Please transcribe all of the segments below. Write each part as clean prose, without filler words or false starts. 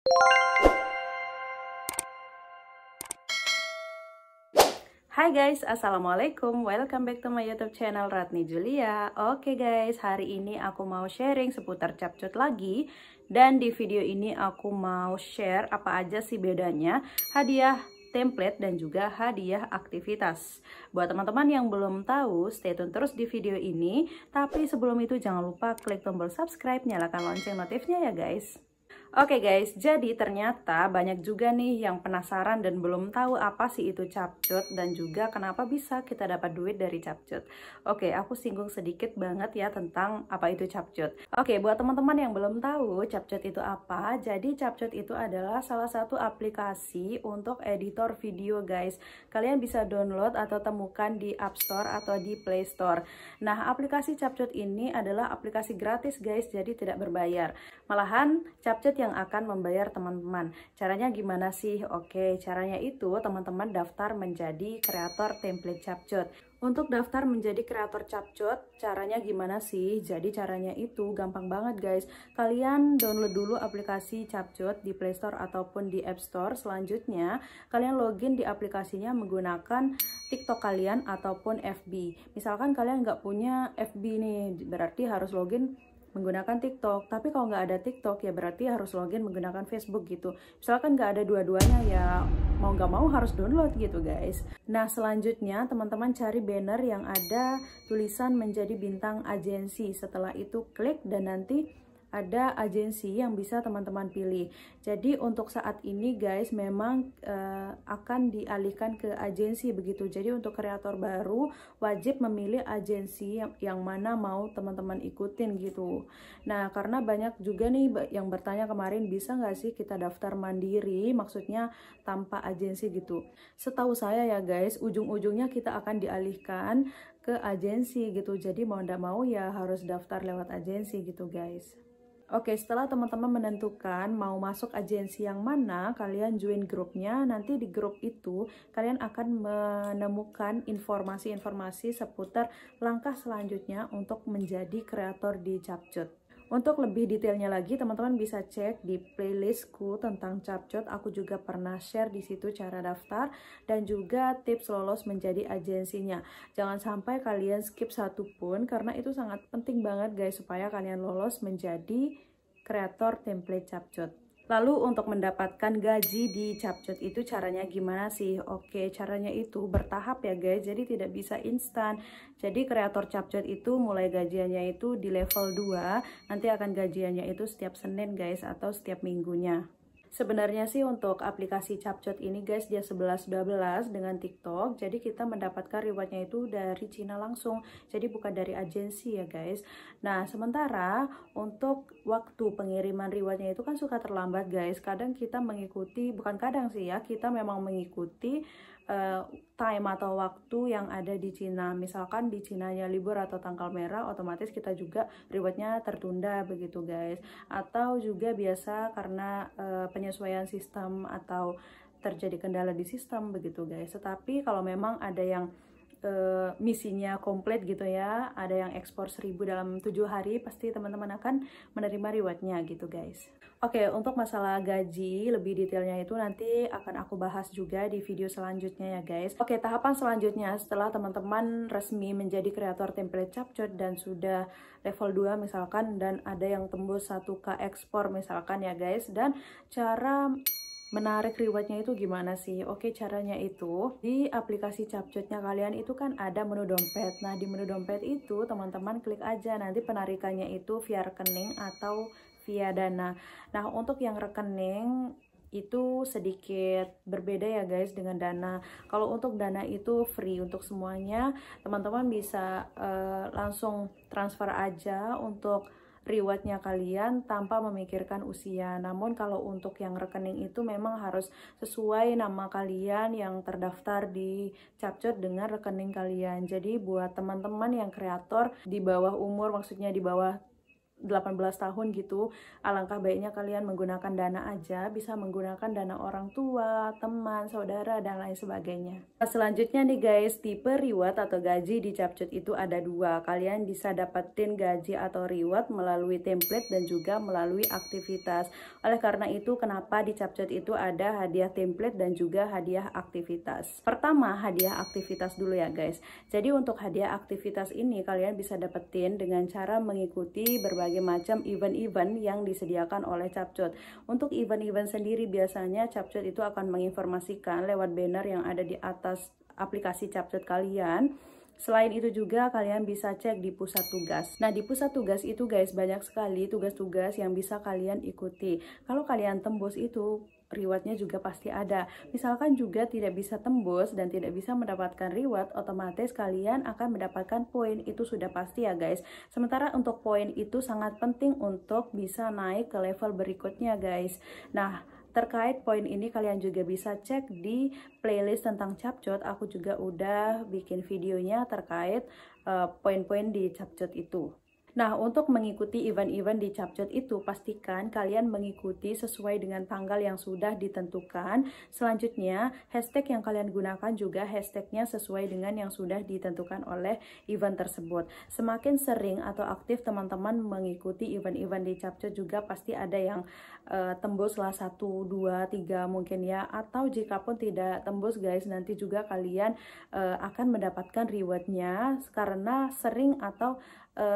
Hai guys, assalamualaikum, welcome back to my YouTube channel Ratni Julia. Oke guys, hari ini aku mau sharing seputar capcut lagi. Dan di video ini aku mau share apa aja sih bedanya hadiah template dan juga hadiah aktivitas. Buat teman-teman yang belum tahu, stay tune terus di video ini. Tapi sebelum itu jangan lupa klik tombol subscribe, nyalakan lonceng notifnya ya guys. Oke guys, jadi ternyata banyak juga nih yang penasaran dan belum tahu apa sih itu capcut dan juga kenapa bisa kita dapat duit dari capcut. Oke, aku singgung sedikit banget ya tentang apa itu capcut. Oke, buat teman-teman yang belum tahu capcut itu apa, jadi capcut itu adalah salah satu aplikasi untuk editor video guys. Kalian bisa download atau temukan di App Store atau di Play Store. Nah, aplikasi capcut ini adalah aplikasi gratis guys, jadi tidak berbayar. Malahan capcut yang akan membayar teman-teman. Caranya gimana sih? Oke, caranya itu teman-teman daftar menjadi kreator template capcut. Untuk daftar menjadi kreator capcut, caranya gimana sih? Jadi caranya itu gampang banget guys. Kalian download dulu aplikasi capcut di Play Store ataupun di App Store. Selanjutnya, kalian login di aplikasinya menggunakan TikTok kalian ataupun FB. Misalkan kalian nggak punya FB nih, berarti harus login menggunakan TikTok. Tapi kalau nggak ada TikTok ya berarti harus login menggunakan Facebook gitu. Misalkan nggak ada dua-duanya ya mau nggak mau harus download gitu guys. Nah selanjutnya teman-teman cari banner yang ada tulisan menjadi bintang agensi. Setelah itu klik dan nanti ada agensi yang bisa teman-teman pilih. Jadi untuk saat ini guys memang akan dialihkan ke agensi begitu. Jadi untuk kreator baru wajib memilih agensi yang mana mau teman-teman ikutin gitu. Nah karena banyak juga nih yang bertanya kemarin bisa nggak sih kita daftar mandiri, maksudnya tanpa agensi gitu. Setahu saya ya guys, ujung-ujungnya kita akan dialihkan ke agensi gitu. Jadi mau nggak mau ya harus daftar lewat agensi gitu guys. Oke, setelah teman-teman menentukan mau masuk agensi yang mana, kalian join grupnya. Nanti di grup itu, kalian akan menemukan informasi-informasi seputar langkah selanjutnya untuk menjadi kreator di capcut. Untuk lebih detailnya lagi, teman-teman bisa cek di playlistku tentang capcut. Aku juga pernah share di situ cara daftar dan juga tips lolos menjadi agensinya. Jangan sampai kalian skip satu pun karena itu sangat penting banget guys supaya kalian lolos menjadi kreator template capcut. Lalu untuk mendapatkan gaji di capcut itu caranya gimana sih? Oke, caranya itu bertahap ya guys, jadi tidak bisa instan. Jadi kreator capcut itu mulai gajiannya itu di level 2, nanti akan gajiannya itu setiap Senin guys atau setiap minggunya. Sebenarnya sih untuk aplikasi capcut ini guys dia 11-12 dengan TikTok. Jadi kita mendapatkan rewardnya itu dari Cina langsung. Jadi bukan dari agensi ya guys. Nah sementara untuk waktu pengiriman rewardnya itu kan suka terlambat guys. Kadang kita mengikuti, bukan kadang sih ya, kita memang mengikuti time atau waktu yang ada di Cina. Misalkan di Cinanya libur atau tanggal merah, otomatis kita juga rewardnya tertunda begitu guys. Atau juga biasa karena penyesuaian sistem atau terjadi kendala di sistem begitu guys. Tetapi kalau memang ada yang misinya komplit gitu ya, ada yang ekspor 1000 dalam 7 hari, pasti teman-teman akan menerima rewardnya gitu guys. Oke, untuk masalah gaji lebih detailnya itu nanti akan aku bahas juga di video selanjutnya ya guys. Oke, tahapan selanjutnya setelah teman-teman resmi menjadi kreator template capcut dan sudah level 2 misalkan, dan ada yang tembus 1K ekspor misalkan ya guys, dan cara menarik rewardnya itu gimana sih? Oke, caranya itu di aplikasi capcutnya kalian itu kan ada menu dompet. Nah di menu dompet itu teman-teman klik aja, nanti penarikannya itu via rekening atau via Dana. Nah untuk yang rekening itu sedikit berbeda ya guys dengan Dana. Kalau untuk Dana itu free untuk semuanya, teman-teman bisa langsung transfer aja untuk rewardnya kalian tanpa memikirkan usia. Namun kalau untuk yang rekening itu memang harus sesuai nama kalian yang terdaftar di capcut dengan rekening kalian. Jadi buat teman-teman yang kreator di bawah umur, maksudnya di bawah 18 tahun gitu, alangkah baiknya kalian menggunakan dana aja, bisa menggunakan dana orang tua, teman, saudara, dan lain sebagainya. Nah, selanjutnya nih guys, tipe reward atau gaji di Capcut itu ada dua. Kalian bisa dapetin gaji atau reward melalui template dan juga melalui aktivitas. Oleh karena itu, kenapa di Capcut itu ada hadiah template dan juga hadiah aktivitas. Pertama, hadiah aktivitas dulu ya guys. Jadi untuk hadiah aktivitas ini kalian bisa dapetin dengan cara mengikuti berbagai macam event-event yang disediakan oleh Capcut. Untuk event-event sendiri biasanya Capcut itu akan menginformasikan lewat banner yang ada di atas aplikasi Capcut kalian. Selain itu juga kalian bisa cek di pusat tugas. Nah, di pusat tugas itu guys banyak sekali tugas-tugas yang bisa kalian ikuti. Kalau kalian tembus itu, rewardnya juga pasti ada. Misalkan juga tidak bisa tembus dan tidak bisa mendapatkan reward, otomatis kalian akan mendapatkan poin, itu sudah pasti ya guys. Sementara untuk poin itu sangat penting untuk bisa naik ke level berikutnya guys. Nah, terkait poin ini kalian juga bisa cek di playlist tentang Capcut. Aku juga udah bikin videonya terkait poin-poin di Capcut itu. Nah, untuk mengikuti event-event di Capcut itu, pastikan kalian mengikuti sesuai dengan tanggal yang sudah ditentukan. Selanjutnya, hashtag yang kalian gunakan juga hashtagnya sesuai dengan yang sudah ditentukan oleh event tersebut. Semakin sering atau aktif teman-teman mengikuti event-event di Capcut juga pasti ada yang tembus lah 1, 2, 3 mungkin ya. Atau jika pun tidak tembus guys, nanti juga kalian akan mendapatkan rewardnya karena sering atau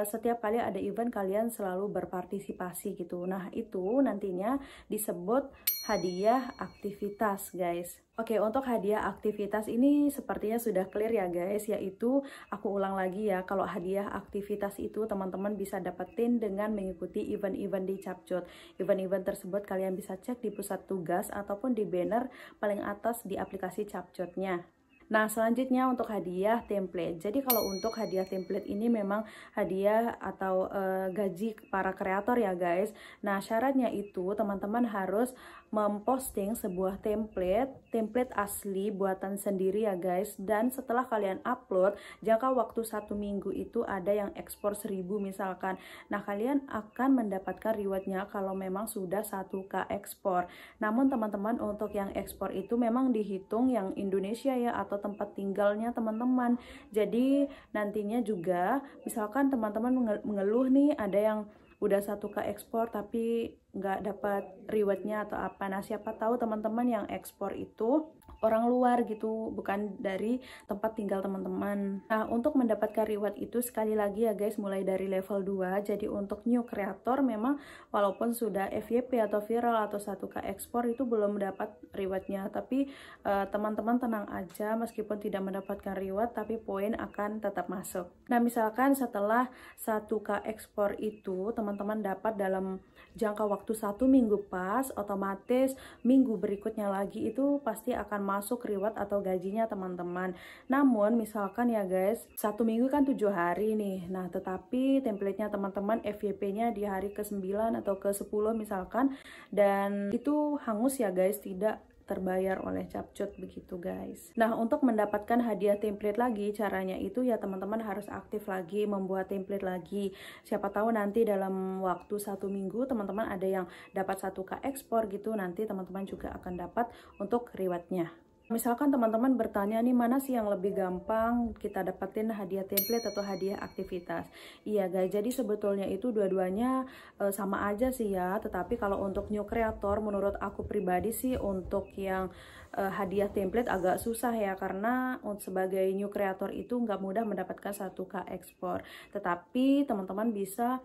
setiap kali ada event kalian selalu berpartisipasi gitu. Nah, itu nantinya disebut hadiah aktivitas guys. Oke, untuk hadiah aktivitas ini sepertinya sudah clear ya guys, yaitu aku ulang lagi ya, kalau hadiah aktivitas itu teman-teman bisa dapetin dengan mengikuti event-event di Capcut. Event-event tersebut kalian bisa cek di pusat tugas ataupun di banner paling atas di aplikasi Capcutnya. Nah, selanjutnya untuk hadiah template. Jadi kalau untuk hadiah template ini memang hadiah atau gaji para kreator ya guys. Nah, syaratnya itu teman-teman harus memposting sebuah template asli buatan sendiri ya guys. Dan setelah kalian upload, jangka waktu 1 minggu itu ada yang ekspor 1000 misalkan. Nah, kalian akan mendapatkan rewardnya kalau memang sudah 1K ekspor. Namun teman-teman untuk yang ekspor itu memang dihitung yang Indonesia ya, atau tempat tinggalnya teman-teman. Jadi nantinya juga misalkan teman-teman mengeluh nih ada yang udah 1K ekspor tapi nggak dapat rewardnya atau apa. Nah, siapa tahu teman-teman yang ekspor itu orang luar gitu, bukan dari tempat tinggal teman-teman. Nah, untuk mendapatkan reward itu sekali lagi ya guys, mulai dari level 2. Jadi untuk new creator memang walaupun sudah FYP atau viral atau 1K ekspor itu belum mendapat rewardnya. Tapi teman-teman tenang aja, meskipun tidak mendapatkan reward tapi poin akan tetap masuk. Nah, misalkan setelah 1K ekspor itu teman-teman dapat dalam jangka waktu 1 minggu pas, otomatis minggu berikutnya lagi itu pasti akan masuk reward atau gajinya teman-teman. Namun misalkan ya guys, 1 minggu kan 7 hari nih. Nah, tetapi templatenya teman-teman FYP-nya di hari ke-9 atau ke-10 misalkan, dan itu hangus ya guys, tidak terbayar oleh Capcut begitu guys. Nah, untuk mendapatkan hadiah template lagi, caranya itu ya teman-teman harus aktif lagi, membuat template lagi. Siapa tahu nanti dalam waktu 1 minggu teman-teman ada yang dapat 1K ekspor gitu, nanti teman-teman juga akan dapat untuk rewardnya. Misalkan teman-teman bertanya nih, mana sih yang lebih gampang kita dapetin hadiah template atau hadiah aktivitas? Iya guys, jadi sebetulnya itu dua-duanya sama aja sih ya. Tetapi kalau untuk new creator, menurut aku pribadi sih untuk yang hadiah template agak susah ya, karena sebagai new creator itu nggak mudah mendapatkan 1K ekspor. Tetapi teman-teman bisa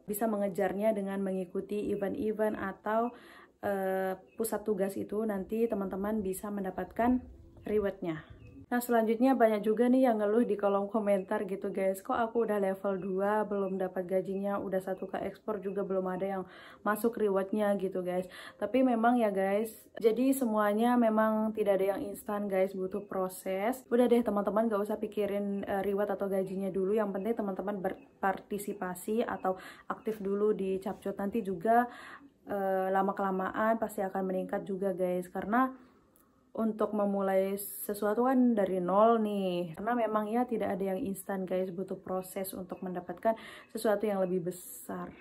mengejarnya dengan mengikuti event-event atau pusat tugas itu, nanti teman-teman bisa mendapatkan rewardnya. Nah, selanjutnya banyak juga nih yang ngeluh di kolom komentar gitu guys, kok aku udah level 2 belum dapat gajinya, udah 1K ekspor juga belum ada yang masuk rewardnya gitu guys. Tapi memang ya guys, jadi semuanya memang tidak ada yang instan guys, butuh proses. Udah deh teman-teman, gak usah pikirin reward atau gajinya dulu, yang penting teman-teman berpartisipasi atau aktif dulu di Capcut. Nanti juga lama-kelamaan pasti akan meningkat juga guys, karena untuk memulai sesuatu kan dari nol nih, karena memang ya tidak ada yang instan guys, butuh proses untuk mendapatkan sesuatu yang lebih besar.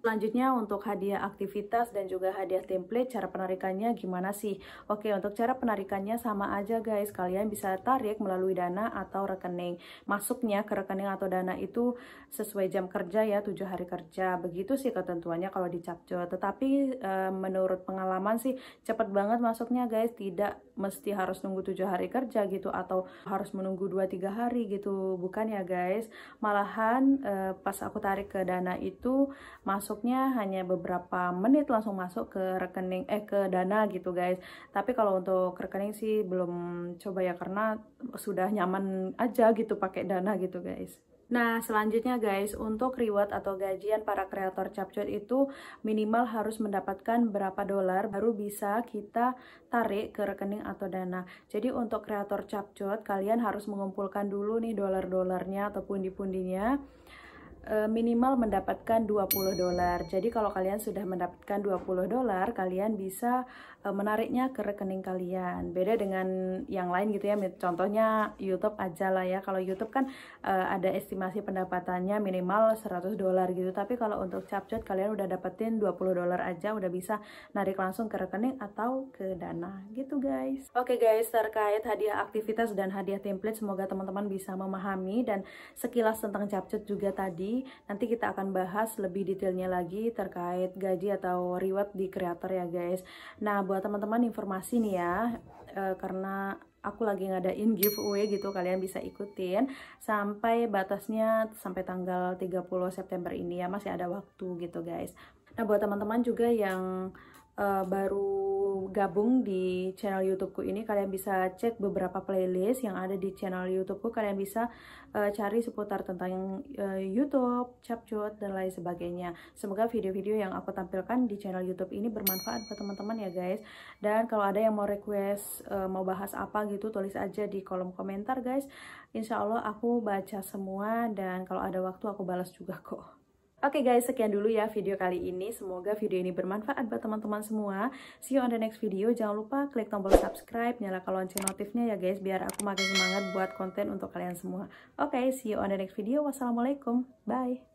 Selanjutnya untuk hadiah aktivitas dan juga hadiah template, cara penarikannya gimana sih? Oke, untuk cara penarikannya sama aja guys, kalian bisa tarik melalui Dana atau rekening. Masuknya ke rekening atau Dana itu sesuai jam kerja ya, 7 hari kerja. Begitu sih ketentuannya kalau di Capcut. Tetapi menurut pengalaman sih cepet banget masuknya guys, tidak mesti harus nunggu 7 hari kerja gitu atau harus menunggu 2-3 hari gitu, bukan ya guys. Malahan pas aku tarik ke Dana itu masuknya hanya beberapa menit langsung masuk ke rekening ke Dana gitu guys. Tapi kalau untuk rekening sih belum coba ya, karena sudah nyaman aja gitu pakai Dana gitu guys. Nah, selanjutnya guys, untuk reward atau gajian para kreator Capcut itu minimal harus mendapatkan berapa dolar baru bisa kita tarik ke rekening atau Dana. Jadi untuk kreator Capcut, kalian harus mengumpulkan dulu nih dolar-dolarnya atau pundi-pundinya. Minimal mendapatkan 20 dolar. Jadi kalau kalian sudah mendapatkan 20 dolar, kalian bisa menariknya ke rekening kalian. Beda dengan yang lain gitu ya. Contohnya YouTube aja lah ya. Kalau YouTube kan ada estimasi pendapatannya minimal 100 dolar gitu. Tapi kalau untuk Capcut kalian udah dapetin 20 dolar aja, udah bisa narik langsung ke rekening atau ke Dana gitu guys. Oke guys, terkait hadiah aktivitas dan hadiah template, semoga teman-teman bisa memahami dan sekilas tentang Capcut juga tadi. Nanti kita akan bahas lebih detailnya lagi terkait gaji atau reward di kreator ya guys. Nah, buat teman-teman informasi nih ya, karena aku lagi ngadain giveaway gitu, kalian bisa ikutin sampai batasnya sampai tanggal 30 September ini ya, masih ada waktu gitu guys. Nah, buat teman-teman juga yang baru gabung di channel YouTubeku ini, kalian bisa cek beberapa playlist yang ada di channel YouTubeku. Kalian bisa cari seputar tentang YouTube, Capcut, dan lain sebagainya. Semoga video-video yang aku tampilkan di channel YouTube ini bermanfaat buat teman-teman ya guys. Dan kalau ada yang mau request mau bahas apa gitu, tulis aja di kolom komentar guys. Insya Allah aku baca semua, dan kalau ada waktu aku balas juga kok. Oke guys, sekian dulu ya video kali ini. Semoga video ini bermanfaat buat teman-teman semua. See you on the next video. Jangan lupa klik tombol subscribe, nyalakan lonceng notifnya ya guys, biar aku makin semangat buat konten untuk kalian semua. Oke, see you on the next video. Wassalamualaikum. Bye.